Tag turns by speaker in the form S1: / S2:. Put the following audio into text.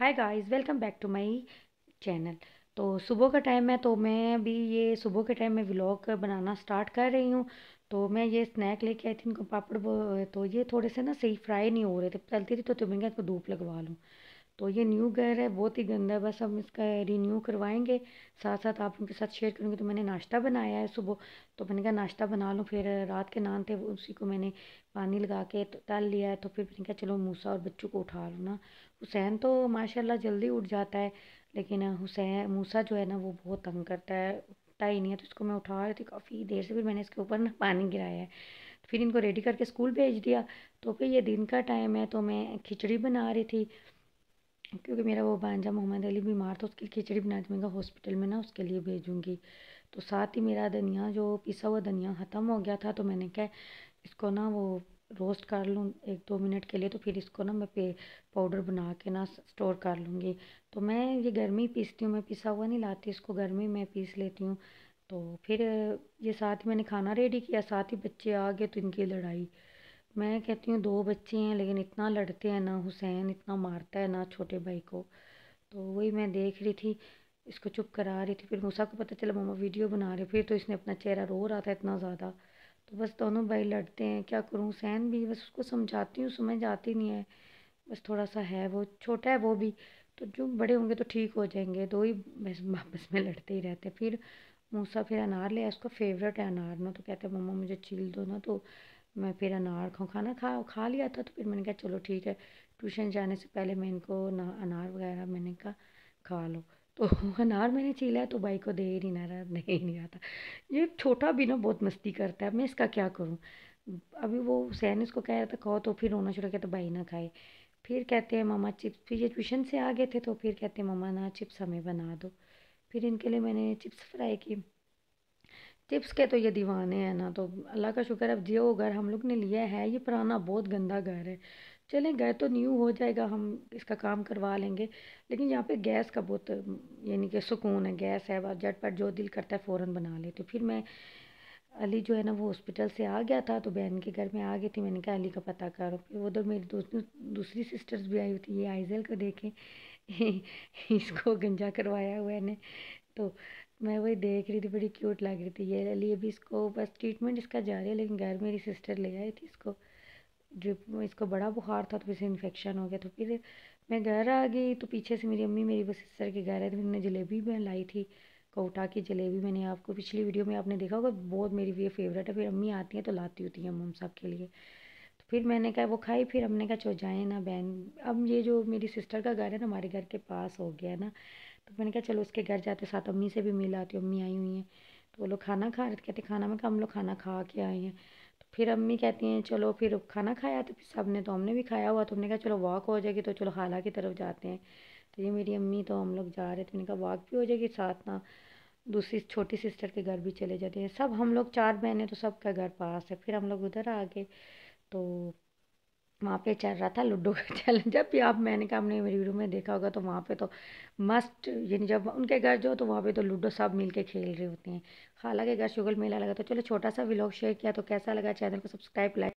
S1: Hi guys, welcome back to my channel. तो सुबह का टाइम है, तो मैं अभी ये सुबह के टाइम में व्लॉग बनाना स्टार्ट कर रही हूँ। तो मैं ये स्नैक लेके आई थी, इनको पापड़ तो ये थोड़े से ना सही फ्राई नहीं हो रहे थे, चलती थी तो मैंने कहा इसको धूप लगवा लूँ। तो ये न्यू घर है, बहुत ही गंदा है, बस हम इसका रीन्यू करवाएंगे। साथ साथ आप उनके साथ शेयर करूँगी। तो मैंने नाश्ता बनाया है सुबह, तो मैंने कहा नाश्ता बना लूँ। फिर रात के नान थे, उसी को मैंने पानी लगा के तल लिया है। तो फिर मैंने कहा चलो मूसा और बच्चों को उठा लूँ ना। हुसैन तो माशाल्लाह जल्दी उठ जाता है, लेकिन हुसैन मूसा जो है ना वो बहुत तंग करता है, उठता ही नहीं है। तो इसको मैं उठा रही थी काफ़ी देर से, फिर मैंने इसके ऊपर ना पानी गिराया है। फिर इनको रेडी करके स्कूल भेज दिया। तो फिर ये दिन का टाइम है, तो मैं खिचड़ी बना रही थी, क्योंकि मेरा वो भांजा मोहम्मद अली बीमार था, उसकी खिचड़ी बना दी। मैं हॉस्पिटल में ना उसके लिए भेजूँगी। तो साथ ही मेरा धनिया, जो पिसा हुआ धनिया ख़त्म हो गया था, तो मैंने कहा इसको ना वो रोस्ट कर लूँ 1-2 मिनट के लिए। तो फिर इसको ना मैं पाउडर बना के ना स्टोर कर लूँगी। तो मैं ये गर्मी पीसती हूँ, मैं पिसा हुआ नहीं लाती, इसको गर्मी में पीस लेती हूँ। तो फिर ये साथ ही मैंने खाना रेडी किया, साथ ही बच्चे आ गए तो इनकी लड़ाई। मैं कहती हूँ 2 बच्चे हैं, लेकिन इतना लड़ते हैं ना, हुसैन इतना मारता है ना छोटे भाई को। तो वही मैं देख रही थी, इसको चुप करा रही थी। फिर मूसा को पता चला मम्मा वीडियो बना रहे, फिर तो इसने अपना चेहरा रो रहा था इतना ज़्यादा। तो बस दोनों भाई लड़ते हैं, क्या करूँ। हुसैन भी बस उसको समझाती हूँ, समझ आती नहीं है। बस थोड़ा सा है, वो छोटा है वो भी। तो जो बड़े होंगे तो ठीक हो जाएंगे, दो ही बस आपस में लड़ते ही रहते हैं। फिर मूसा फिर अनार ले आया, उसका फेवरेट है अनार ना। तो कहते हैं मम्मा मुझे छील दो ना। तो मैं फिर अनार खाऊँ, खाना खा खा लिया था। तो फिर मैंने कहा चलो ठीक है, ट्यूशन जाने से पहले मैं इनको ना अनार वगैरह मैंने कहा खा लो। तो अनार मैंने छीला है, तो भाई को दे ही नहीं रहा था। ये छोटा भी ना बहुत मस्ती करता है, मैं इसका क्या करूँ। अभी वो हुसैन इसको कह रहा था खाओ, तो फिर रोना शुरू किया, तो भाई ना खाए। फिर कहते हैं मम्मा चिप्स, फिर ये ट्यूशन से आ गए थे, तो फिर कहते हैं मम्मा ना चिप्स हमें बना दो। फिर इनके लिए मैंने चिप्स फ्राई की। चिप्स के तो ये दीवाने हैं ना। तो अल्लाह का शुक्र है, अब जो घर हम लोग ने लिया है ये पुराना बहुत गंदा घर है। चलें, घर तो न्यू हो जाएगा, हम इसका काम करवा लेंगे। लेकिन यहाँ पे गैस का बहुत यानी कि सुकून है, गैस है, बस झटपट जो दिल करता है फ़ौरन बना लेते। फिर मैं अली जो है ना वो हॉस्पिटल से आ गया था, तो बहन के घर में आ गई थी। मैंने कहा अली का पता करो। फिर उधर मेरी दूसरी सिस्टर्स भी आई हुई थी, ये आइज़ल को देखें इसको गंजा करवाया हुआ है ने। तो मैं वही देख रही थी, बड़ी क्यूट लग रही थी ये अली। अभी इसको बस ट्रीटमेंट इसका जारी है, लेकिन घर मेरी सिस्टर ले आई थी इसको ड्रिप। इसको बड़ा बुखार था, तो इसे इन्फेक्शन हो गया। तो फिर मैं घर आ गई, तो पीछे से मेरी अम्मी मेरी वो सिस्टर के घर है, तो उन्होंने जलेबी मैं लाई थी, कोटा की जलेबी। मैंने आपको पिछली वीडियो में आपने देखा होगा, बहुत मेरी ये फेवरेट है। फिर अम्मी आती हैं तो लाती होती हैं हम सब के लिए। तो फिर मैंने कहा वो खाई, फिर हमने कहा चलो जाए ना बहन। अब ये जो मेरी सिस्टर का घर है ना हमारे घर के पास हो गया है ना, तो मैंने कहा चलो उसके घर जाते, साथ अम्मी से भी मिल आती हूँ, अम्मी आई हुई हैं। तो वो लोग खाना खा रहे थे, कहते खाना, में कहा हम लोग खाना खा के आए हैं। तो फिर अम्मी कहती हैं चलो, फिर खाना खाया तो फिर सब ने, तो हमने भी खाया हुआ। तो हमने कहा चलो वॉक हो जाएगी, तो चलो खाला की तरफ जाते हैं। तो ये मेरी अम्मी, तो हम लोग जा रहे थे। मैंने कहा वॉक भी हो जाएगी, साथ ना दूसरी छोटी सिस्टर के घर भी चले जाते हैं। सब हम लोग 4 बहनें, तो सबका घर पास है। फिर हम लोग उधर आ गए, तो वहाँ पे चल रहा था लूडो का चैलेंज। जब भी आप, मैंने कहा आपने मेरी वीडियो में देखा होगा, तो वहाँ पे तो मस्ट यानी जब उनके घर जाओ तो वहाँ पे तो लूडो सब मिल के खेल रहे होते हैं। खाला के घर शुगर मेला लगा। तो चलो छोटा सा व्लॉग शेयर किया, तो कैसा लगा, चैनल को सब्सक्राइब लाइक